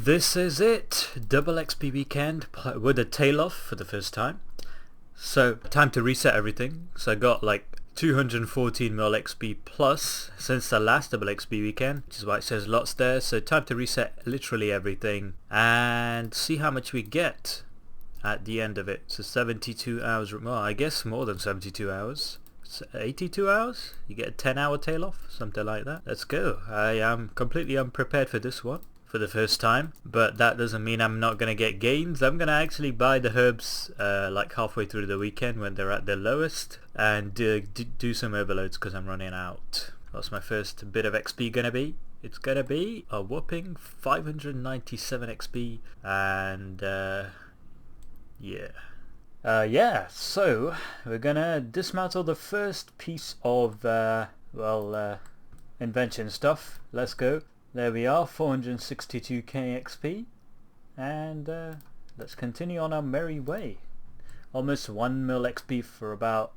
This is it, double XP weekend with a tail off for the first time. So time to reset everything. So I got like 214 mil XP plus since the last double XP weekend, which is why it says lots there. So time to reset literally everything and see how much we get at the end of it. So 72 hours, well I guess more than 72 hours. 82 hours? You get a 10-hour tail off? Something like that. Let's go. I am completely unprepared for this one for the first time, but that doesn't mean I'm not going to get gains. I'm going to actually buy the herbs like halfway through the weekend when they're at their lowest and do some overloads because I'm running out. What's my first bit of XP going to be? It's going to be a whopping 597 XP and yeah, so we're gonna dismantle the first piece of invention stuff. Let's go. There we are, 462k XP, and let's continue on our merry way. Almost 1 mil XP for about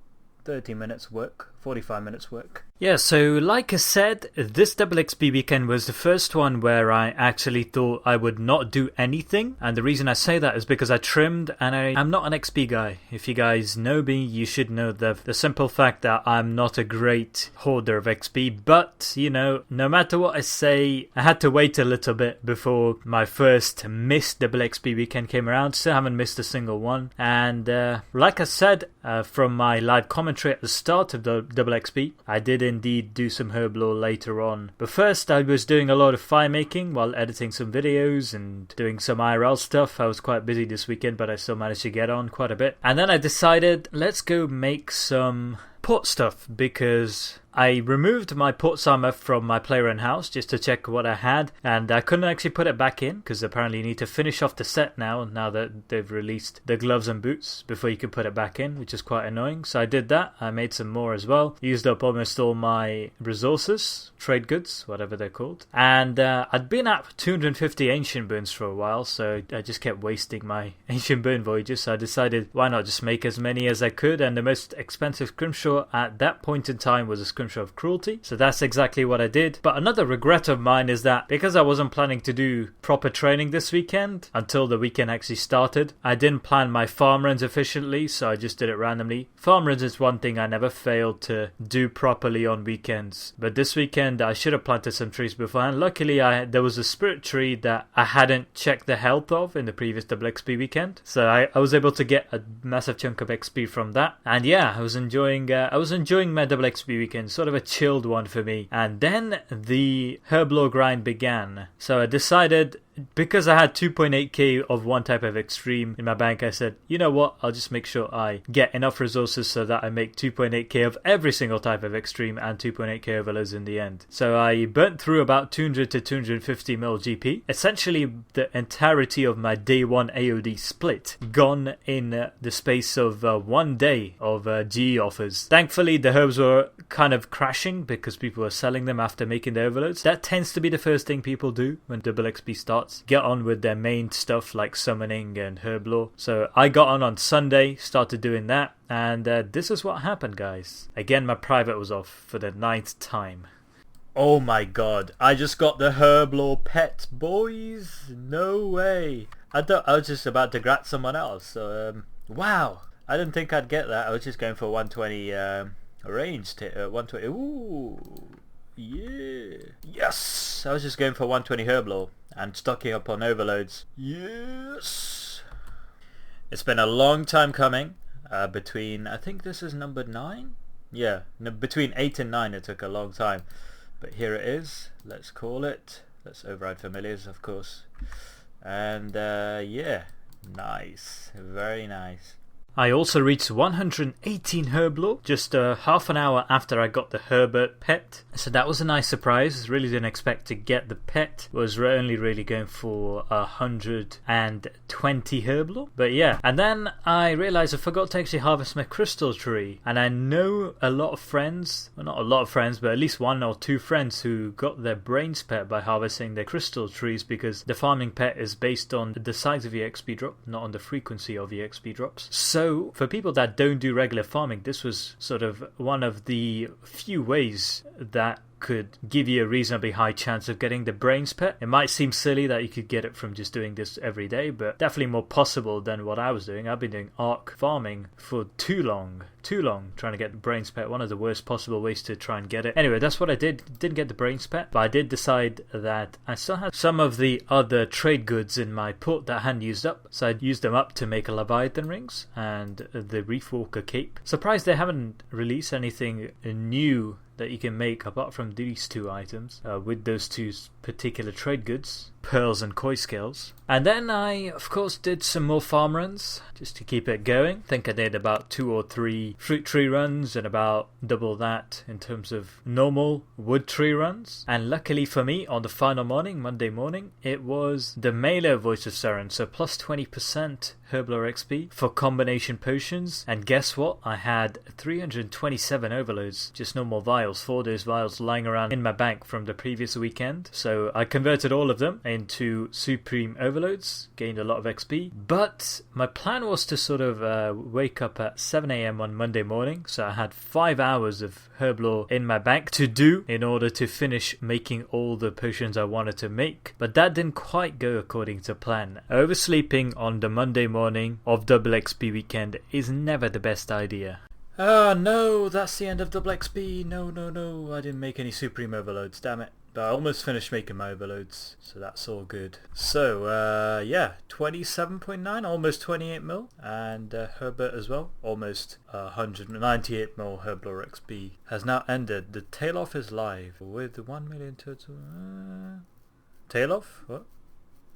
30 minutes work, 45 minutes work. Yeah, so like I said, this double XP weekend was the first one where I actually thought I would not do anything. And the reason I say that is because I trimmed and I'm not an XP guy. If you guys know me, you should know the simple fact that I'm not a great hoarder of XP. But, you know, no matter what I say, I had to wait a little bit before my first missed double XP weekend came around. Still haven't missed a single one. And like I said from my live commentary at the start of the double XP, I did indeed do some Herblore later on. But first I was doing a lot of fire making while editing some videos and doing some IRL stuff. I was quite busy this weekend, but I still managed to get on quite a bit. And then I decided, let's go make some port stuff, because I removed my ports armor from my player in house just to check what I had, and I couldn't actually put it back in because apparently you need to finish off the set now that they've released the gloves and boots before you can put it back in, which is quite annoying. So I did that. I made some more as well, used up almost all my resources, trade goods, whatever they're called, and I'd been at 250 ancient boons for a while, so I just kept wasting my ancient boon voyages. So I decided, why not just make as many as I could, and the most expensive scrimshaw at that point in time was a scrimshaw of cruelty, so that's exactly what I did. But another regret of mine is that because I wasn't planning to do proper training this weekend until the weekend actually started, I didn't plan my farm runs efficiently, so I just did it randomly. Farm runs is one thing I never failed to do properly on weekends, but this weekend I should have planted some trees before, and luckily there was a spirit tree that I hadn't checked the health of in the previous double XP weekend, so I was able to get a massive chunk of XP from that. And yeah, I was enjoying my double XP weekend, sort of a chilled one for me. And then the Herblore grind began, so I decided, because I had 2.8k of one type of extreme in my bank, I said, you know what, I'll just make sure I get enough resources so that I make 2.8k of every single type of extreme and 2.8k overloads in the end. So I burnt through about 200 to 250 mil GP. Essentially the entirety of my day one AOD split gone in the space of 1 day of GE offers. Thankfully the herbs were kind of crashing because people were selling them after making the overloads. That tends to be the first thing people do when double XP starts. Get on with their main stuff like summoning and Herblore. So I got on Sunday, started doing that, and this is what happened, guys. Again, my private was off for the 9th time. Oh my god, I just got the Herblore pet, boys. No way. I thought I was just about to grat someone else. So wow, I didn't think I'd get that. I was just going for 120 range, 120. Ooh, yeah, yes. I was just going for 120 Herblore and stocking up on overloads. Yes. It's been a long time coming. Between, I think this is number 9. Yeah, between 8 and 9 it took a long time, but here it is. Let's call it. Let's override familiars, of course. And yeah, nice, very nice. I also reached 118 Herblore just half an hour after I got the Herbert pet, so that was a nice surprise. Really didn't expect to get the pet. Was only really going for 120 Herblore, but yeah. And then I realized I forgot to actually harvest my crystal tree, and I know a lot of friends, well not a lot of friends, but at least 1 or 2 friends who got their brains pet by harvesting their crystal trees, because the farming pet is based on the size of the XP drop, not on the frequency of the XP drops. So for people that don't do regular farming, this was sort of one of the few ways that could give you a reasonably high chance of getting the brains pet. It might seem silly that you could get it from just doing this every day, but definitely more possible than what I was doing. I've been doing arc farming for too long trying to get the brains pet. One of the worst possible ways to try and get it. Anyway, that's what I did. Didn't get the brains pet, but I did decide that I still had some of the other trade goods in my port that I hadn't used up, so I used them up to make a Leviathan rings and the Reef Walker cape. Surprised they haven't released anything new that you can make apart from these two items with those two particular trade goods, pearls and koi scales. And then I of course did some more farm runs just to keep it going. I think I did about 2 or 3 fruit tree runs and about double that in terms of normal wood tree runs. And luckily for me, on the final morning, Monday morning, it was the melee Voice of Seren, so plus 20% Herblore XP for combination potions. And guess what? I had 327 overloads, just normal vials, 4 those vials lying around in my bank from the previous weekend. So I converted all of them into supreme overloads, gained a lot of XP. But my plan was to sort of wake up at 7 AM on Monday morning, so I had 5 hours of Herblore in my bank to do in order to finish making all the potions I wanted to make. But that didn't quite go according to plan. Oversleeping on the Monday morning of double XP weekend is never the best idea. Oh no, that's the end of double XP. No, I didn't make any supreme overloads, damn it. But I almost finished making my overloads, so that's all good. So, yeah, 27.9, almost 28 mil, and Herbert as well, almost 198 mil Herblore XP has now ended. The tail off is live with 1 million total. Tail off? What?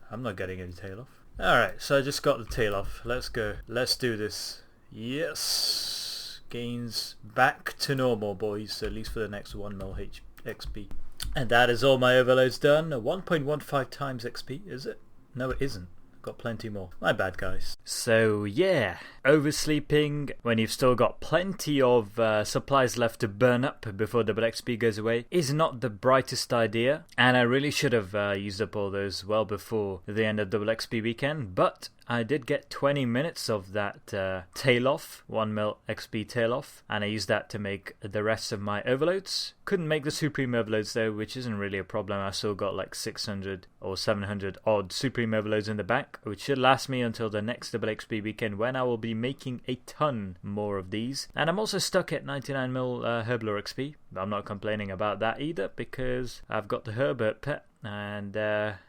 I'm not getting any tail off. Alright, so I just got the tail off. Let's go. Let's do this. Yes! GAINZ back to normal, boys, at least for the next 1 mil XP. And that is all my overloads done. 1.15 times XP, is it? No, it isn't. Got plenty more. My bad, guys. So yeah, oversleeping when you've still got plenty of supplies left to burn up before double XP goes away is not the brightest idea, and I really should have used up all those well before the end of double XP weekend, but I did get 20 minutes of that tail off, 1 mil XP tail off, and I used that to make the rest of my overloads. Couldn't make the supreme overloads though, which isn't really a problem. I still got like 600 or 700 odd supreme overloads in the bank, which should last me until the next double XP weekend when I will be making a ton more of these. And I'm also stuck at 99 mil Herblore XP, but I'm not complaining about that either because I've got the Herbert pet. And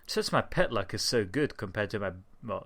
since my pet luck is so good compared to my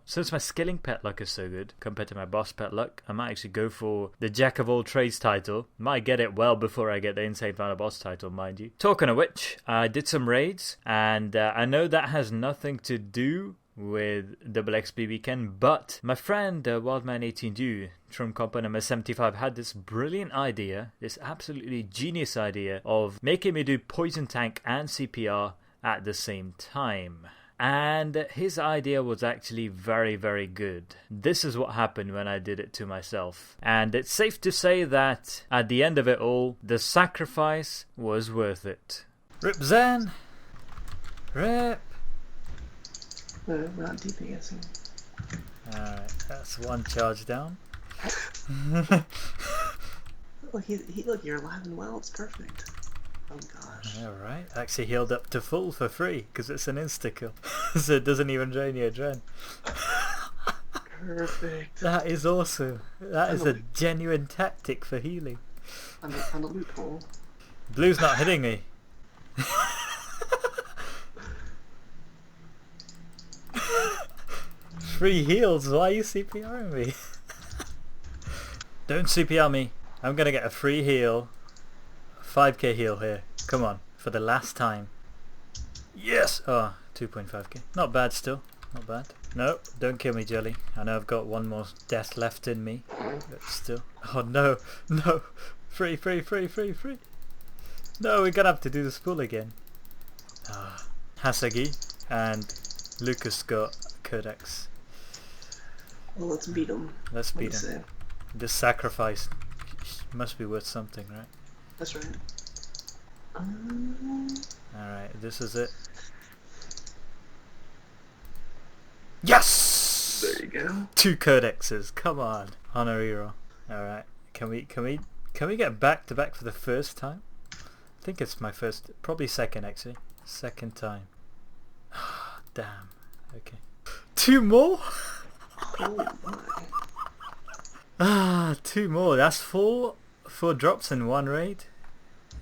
since my skilling pet luck is so good compared to my boss pet luck, I might actually go for the Jack of all trades title. Might get it well before I get the insane final boss title, mind you. Talking of which, I did some raids, and I know that has nothing to do with double XP weekend, but my friend Wildman18Du from compo number 75 had this brilliant idea, this absolutely genius idea of making me do poison tank and CPR at the same time. And his idea was actually very, very good. This is what happened when I did it to myself. And it's safe to say that at the end of it all, the sacrifice was worth it. Rip Zen! Rip! We're not DPSing. Alright, that's one charge down. Look, look, you're alive and well, it's perfect. Oh gosh. Alright, actually healed up to full for free because it's an insta-kill. So it doesn't even drain your adren. Perfect. That is awesome. That is a genuine tactic for healing. On the loophole. Blue's not hitting me. Free heals, why are you CPRing me? Don't CPR me. I'm gonna get a free heal. 5k heal here. Come on, for the last time. Yes! Oh, 2.5k. Not bad still. Not bad. No, don't kill me, Jelly. I know I've got one more death left in me. But still. Oh no, no. Free. No, we're gonna have to do the spool again. Hasagi and Lucas got Codex. Well, let's beat him. Let's beat him. This sacrifice must be worth something, right? That's right. Alright, this is it. Yes! There you go. 2 codexes, come on. Honoriro. Alright, can we get back to back for the first time? I think it's my first, probably second actually. Second time. Damn. Okay. 2 more? Oh my. 2 more. That's 4 drops in 1 raid.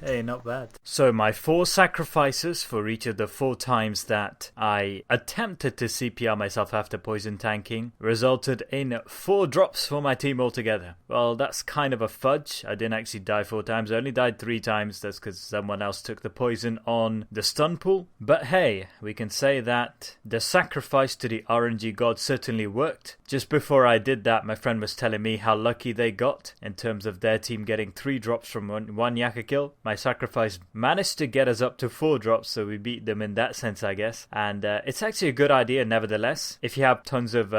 Hey, not bad. So my 4 sacrifices for each of the 4 times that I attempted to CPR myself after poison tanking resulted in 4 drops for my team altogether. Well, that's kind of a fudge. I didn't actually die 4 times. I only died 3 times. That's because someone else took the poison on the stun pool. But hey, we can say that the sacrifice to the RNG god certainly worked. Just before I did that, my friend was telling me how lucky they got in terms of their team getting 3 drops from one Yaka kill. My sacrifice managed to get us up to 4 drops, so we beat them in that sense, I guess. And it's actually a good idea nevertheless, if you have tons of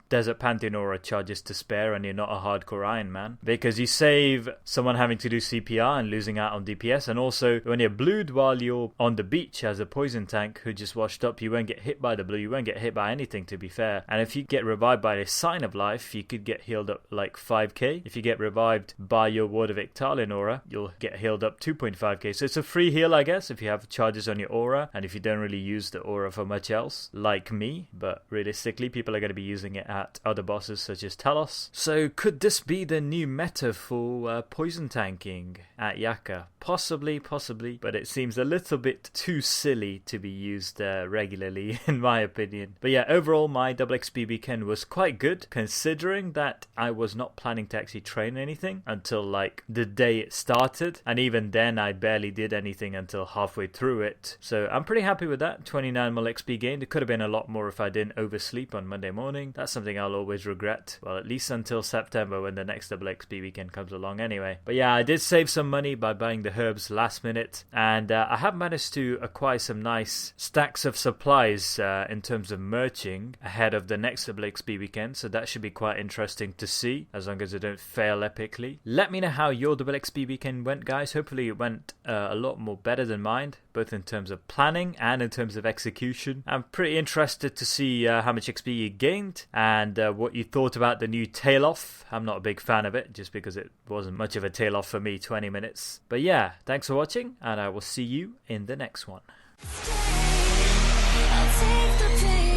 Desert Pantheon Aura charges to spare and you're not a hardcore Iron Man, because you save someone having to do CPR and losing out on DPS, and also when you're blued while you're on the beach as a poison tank who just washed up, you won't get hit by the blue, you won't get hit by anything, to be fair. And if you get revived by a Sign of Life, you could get healed up like 5k. If you get revived by your Ward of Ictalian Aura, you'll get healed up 2.5k. So it's a free heal, I guess, if you have charges on your aura and if you don't really use the aura for much else, like me. But realistically, people are going to be using it at other bosses such as Talos. So could this be the new meta for poison tanking at Yaka? Possibly, but it seems a little bit too silly to be used regularly, in my opinion. But yeah, overall, my double XP weekend was quite good, considering that I was not planning to actually train anything until like the day it started, and even then I barely did anything until halfway through it. So I'm pretty happy with that. 29 mil XP gained. It could have been a lot more if I didn't oversleep on Monday morning. That's something I'll always regret. Well, at least until September when the next double XP weekend comes along anyway. But yeah, I did save some money by buying the herbs last minute, and I have managed to acquire some nice stacks of supplies in terms of merching ahead of the next double XP weekend, so that should be quite interesting to see, as long as I don't fail epically. Let me know how your double XP weekend went, guys. Hopefully it went a lot more better than mine, both in terms of planning and in terms of execution. I'm pretty interested to see how much XP you gained and what you thought about the new tail off. I'm not a big fan of it, just because it wasn't much of a tail off for me, 20 minutes. But yeah, thanks for watching, and I will see you in the next one. I'll take the pain.